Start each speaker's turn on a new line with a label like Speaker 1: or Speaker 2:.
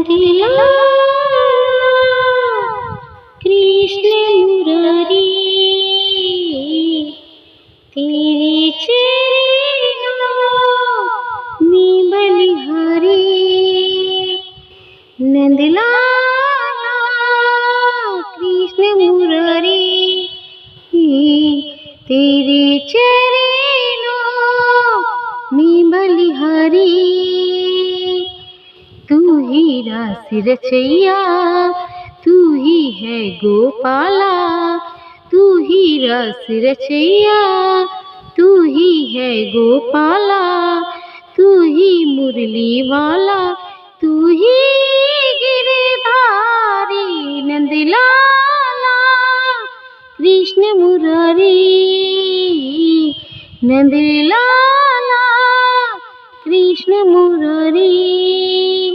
Speaker 1: नंदलाला कृष्ण मुरारी, तेरे चरणों में बलिहारी। नंदलाला कृष्ण मुरारी, तेरे चरणों में बलिहारी। तू ही रास रचैया, तू ही है गोपाला। तू ही रस रचैया, तू ही है गोपाला। तू ही मुरली वाला, तू ही गिरधारी। नंदलाला कृष्ण मुरारी, नंदलाला